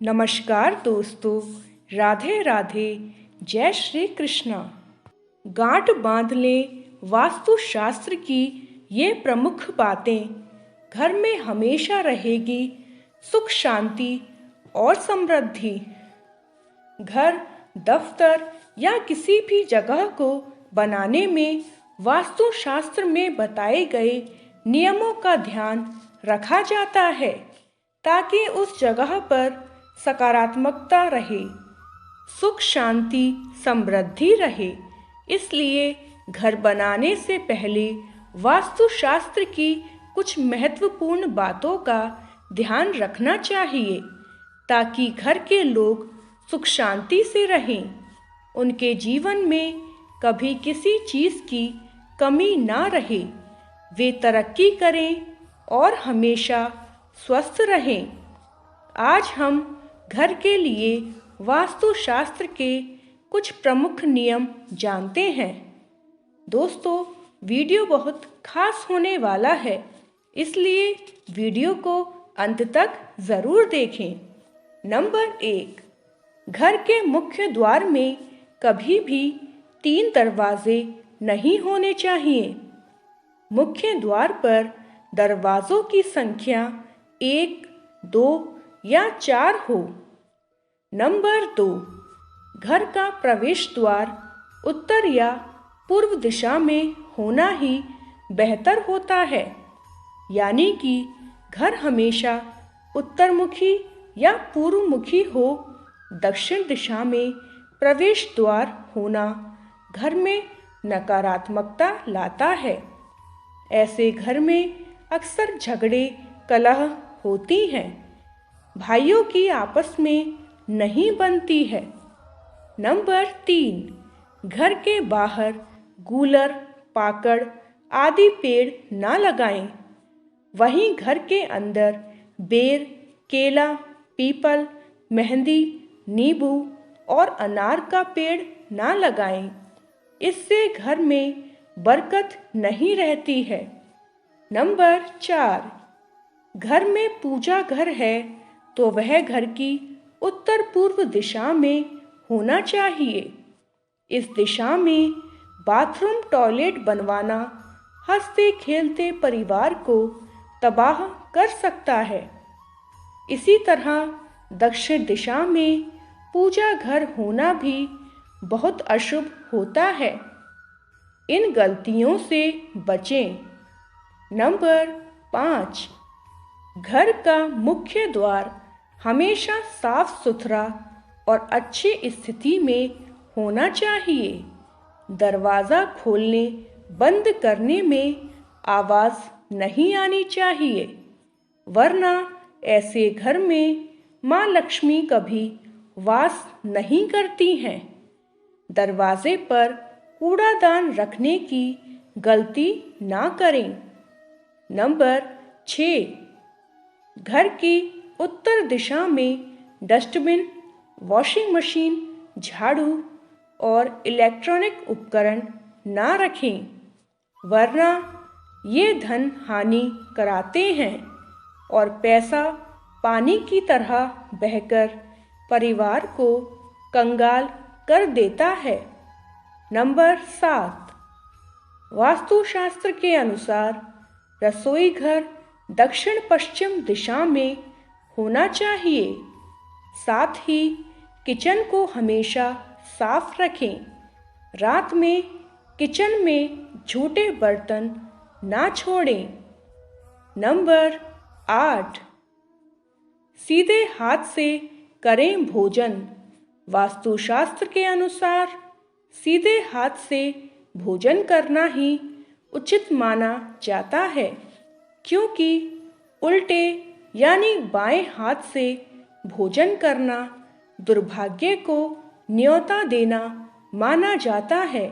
नमस्कार दोस्तों, राधे राधे, जय श्री कृष्णा। गांठ बांध लें वास्तुशास्त्र की ये प्रमुख बातें, घर में हमेशा रहेगी सुख शांति और समृद्धि। घर, दफ्तर या किसी भी जगह को बनाने में वास्तुशास्त्र में बताए गए नियमों का ध्यान रखा जाता है ताकि उस जगह पर सकारात्मकता रहे, सुख शांति समृद्धि रहे। इसलिए घर बनाने से पहले वास्तुशास्त्र की कुछ महत्वपूर्ण बातों का ध्यान रखना चाहिए ताकि घर के लोग सुख शांति से रहें, उनके जीवन में कभी किसी चीज़ की कमी ना रहे, वे तरक्की करें और हमेशा स्वस्थ रहें। आज हम घर के लिए वास्तुशास्त्र के कुछ प्रमुख नियम जानते हैं। दोस्तों, वीडियो बहुत खास होने वाला है, इसलिए वीडियो को अंत तक ज़रूर देखें। नंबर 1, घर के मुख्य द्वार में कभी भी 3 दरवाजे नहीं होने चाहिए। मुख्य द्वार पर दरवाज़ों की संख्या 1, 2 या 4 हो। नंबर 2, घर का प्रवेश द्वार उत्तर या पूर्व दिशा में होना ही बेहतर होता है, यानी कि घर हमेशा उत्तरमुखी या पूर्वमुखी हो। दक्षिण दिशा में प्रवेश द्वार होना घर में नकारात्मकता लाता है। ऐसे घर में अक्सर झगड़े कलह होती हैं, भाइयों की आपस में नहीं बनती है। नंबर 3, घर के बाहर गूलर, पाकड़ आदि पेड़ ना लगाएं। वहीं घर के अंदर बेर, केला, पीपल, मेहंदी, नींबू और अनार का पेड़ ना लगाएं। इससे घर में बरकत नहीं रहती है। नंबर 4, घर में पूजा घर है तो वह घर की उत्तर पूर्व दिशा में होना चाहिए। इस दिशा में बाथरूम, टॉयलेट बनवाना हंसते खेलते परिवार को तबाह कर सकता है। इसी तरह दक्षिण दिशा में पूजा घर होना भी बहुत अशुभ होता है। इन गलतियों से बचें। नंबर 5, घर का मुख्य द्वार हमेशा साफ सुथरा और अच्छी स्थिति में होना चाहिए। दरवाज़ा खोलने बंद करने में आवाज़ नहीं आनी चाहिए, वरना ऐसे घर में माँ लक्ष्मी कभी वास नहीं करती हैं। दरवाजे पर कूड़ादान रखने की गलती ना करें। नंबर 6, घर की उत्तर दिशा में डस्टबिन, वॉशिंग मशीन, झाड़ू और इलेक्ट्रॉनिक उपकरण ना रखें, वरना ये धन हानि कराते हैं और पैसा पानी की तरह बहकर परिवार को कंगाल कर देता है। नंबर 7, वास्तुशास्त्र के अनुसार रसोई घर दक्षिण पश्चिम दिशा में होना चाहिए। साथ ही किचन को हमेशा साफ रखें। रात में किचन में झूठे बर्तन ना छोड़ें। नंबर 8, सीधे हाथ से करें भोजन। वास्तुशास्त्र के अनुसार सीधे हाथ से भोजन करना ही उचित माना जाता है, क्योंकि उल्टे यानी बाएं हाथ से भोजन करना दुर्भाग्य को न्योता देना माना जाता है।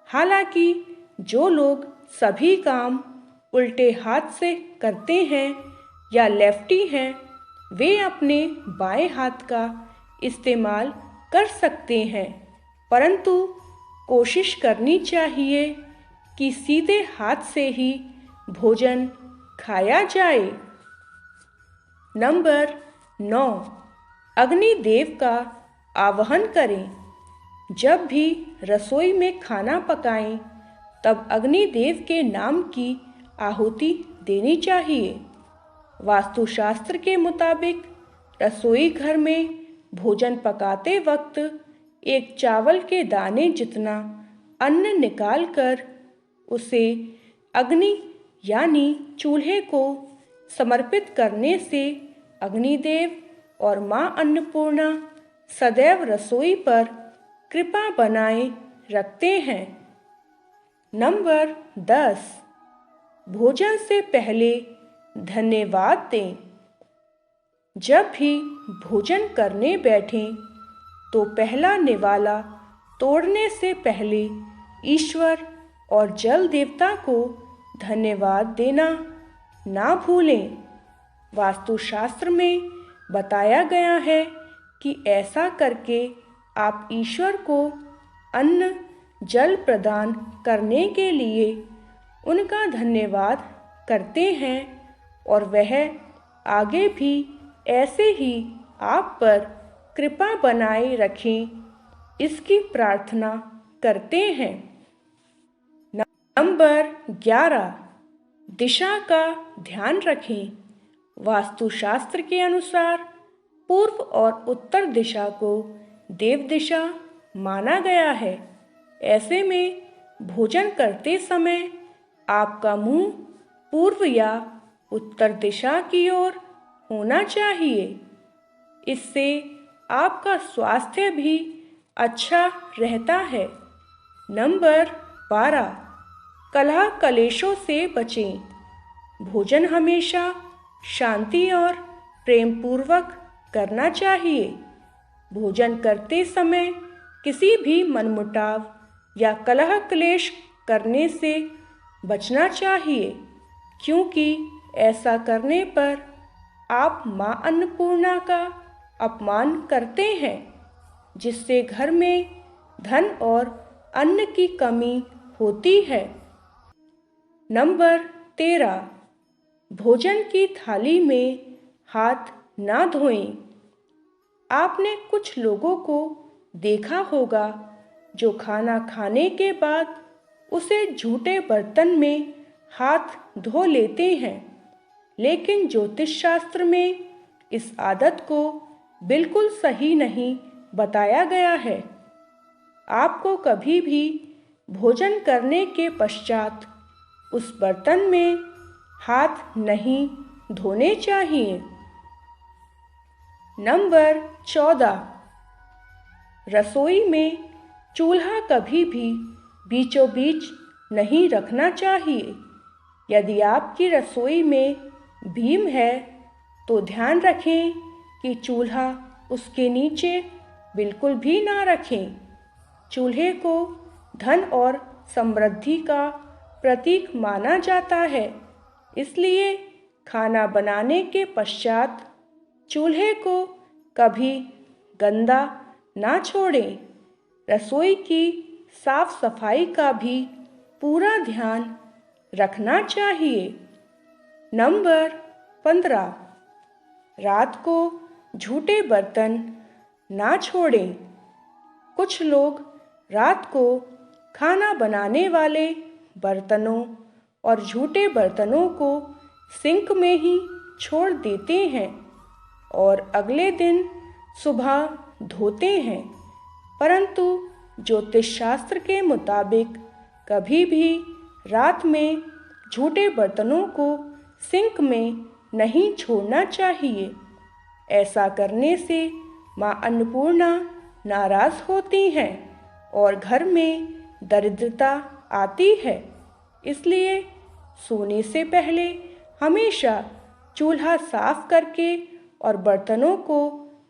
हालांकि जो लोग सभी काम उल्टे हाथ से करते हैं या लेफ्टी हैं, वे अपने बाएं हाथ का इस्तेमाल कर सकते हैं, परंतु कोशिश करनी चाहिए कि सीधे हाथ से ही भोजन खाया जाए। नंबर 9, अग्निदेव का आवाहन करें। जब भी रसोई में खाना पकाएं, तब अग्निदेव के नाम की आहुति देनी चाहिए। वास्तुशास्त्र के मुताबिक रसोई घर में भोजन पकाते वक्त एक चावल के दाने जितना अन्न निकालकर उसे अग्नि यानी चूल्हे को समर्पित करने से अग्निदेव और मां अन्नपूर्णा सदैव रसोई पर कृपा बनाए रखते हैं। नंबर 10, भोजन से पहले धन्यवाद दें। जब भी भोजन करने बैठें तो पहला निवाला तोड़ने से पहले ईश्वर और जल देवता को धन्यवाद देना ना भूलें। वास्तुशास्त्र में बताया गया है कि ऐसा करके आप ईश्वर को अन्न जल प्रदान करने के लिए उनका धन्यवाद करते हैं और वह आगे भी ऐसे ही आप पर कृपा बनाए रखें, इसकी प्रार्थना करते हैं। नंबर 11, दिशा का ध्यान रखें। वास्तुशास्त्र के अनुसार पूर्व और उत्तर दिशा को देव दिशा माना गया है। ऐसे में भोजन करते समय आपका मुंह पूर्व या उत्तर दिशा की ओर होना चाहिए। इससे आपका स्वास्थ्य भी अच्छा रहता है। नंबर 12, कलह कलेशों से बचें। भोजन हमेशा शांति और प्रेम पूर्वक करना चाहिए। भोजन करते समय किसी भी मनमुटाव या कलह क्लेश करने से बचना चाहिए, क्योंकि ऐसा करने पर आप मां अन्नपूर्णा का अपमान करते हैं, जिससे घर में धन और अन्न की कमी होती है। नंबर 13, भोजन की थाली में हाथ ना धोएं। आपने कुछ लोगों को देखा होगा जो खाना खाने के बाद उसे झूठे बर्तन में हाथ धो लेते हैं, लेकिन ज्योतिष शास्त्र में इस आदत को बिल्कुल सही नहीं बताया गया है। आपको कभी भी भोजन करने के पश्चात उस बर्तन में हाथ नहीं धोने चाहिए। नंबर 14, रसोई में चूल्हा कभी भी बीचों बीच नहीं रखना चाहिए। यदि आपकी रसोई में भीम है तो ध्यान रखें कि चूल्हा उसके नीचे बिल्कुल भी ना रखें। चूल्हे को धन और समृद्धि का प्रतीक माना जाता है, इसलिए खाना बनाने के पश्चात चूल्हे को कभी गंदा ना छोड़ें। रसोई की साफ सफाई का भी पूरा ध्यान रखना चाहिए। नंबर 15, रात को झूठे बर्तन ना छोड़ें। कुछ लोग रात को खाना बनाने वाले बर्तनों और झूठे बर्तनों को सिंक में ही छोड़ देते हैं और अगले दिन सुबह धोते हैं, परंतु ज्योतिष शास्त्र के मुताबिक कभी भी रात में झूठे बर्तनों को सिंक में नहीं छोड़ना चाहिए। ऐसा करने से मां अन्नपूर्णा नाराज होती हैं और घर में दरिद्रता आती है। इसलिए सोने से पहले हमेशा चूल्हा साफ करके और बर्तनों को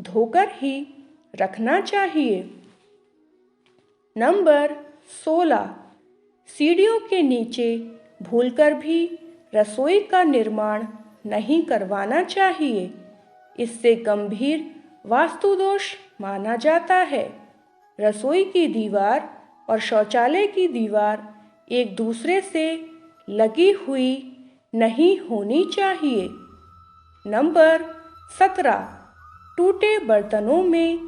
धोकर ही रखना चाहिए। नंबर 16, सीढ़ियों के नीचे भूलकर भी रसोई का निर्माण नहीं करवाना चाहिए। इससे गंभीर वास्तु दोष माना जाता है। रसोई की दीवार और शौचालय की दीवार एक दूसरे से लगी हुई नहीं होनी चाहिए। नंबर 17, टूटे बर्तनों में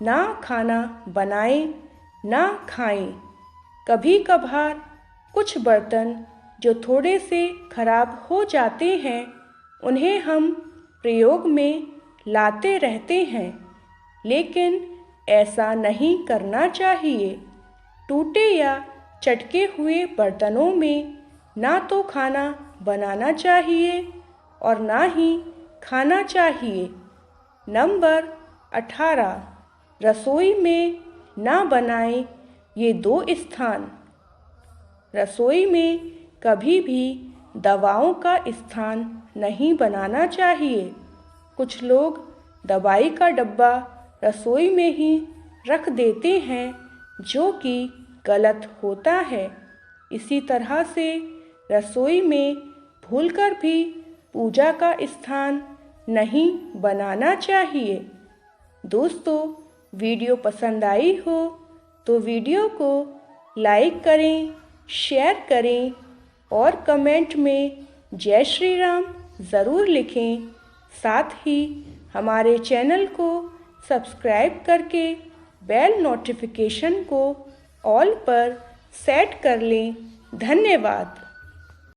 ना खाना बनाएं, ना खाएं। कभी कभार कुछ बर्तन जो थोड़े से खराब हो जाते हैं उन्हें हम प्रयोग में लाते रहते हैं, लेकिन ऐसा नहीं करना चाहिए। टूटे या चटके हुए बर्तनों में ना तो खाना बनाना चाहिए और ना ही खाना चाहिए। नंबर 18, रसोई में ना बनाएं ये 2 स्थान। रसोई में कभी भी दवाओं का स्थान नहीं बनाना चाहिए। कुछ लोग दवाई का डब्बा रसोई में ही रख देते हैं, जो कि गलत होता है। इसी तरह से रसोई में भूलकर भी पूजा का स्थान नहीं बनाना चाहिए। दोस्तों, वीडियो पसंद आई हो तो वीडियो को लाइक करें, शेयर करें और कमेंट में जय श्री राम ज़रूर लिखें। साथ ही हमारे चैनल को सब्सक्राइब करके बेल नोटिफिकेशन को ऑल पर सेट कर लें। धन्यवाद।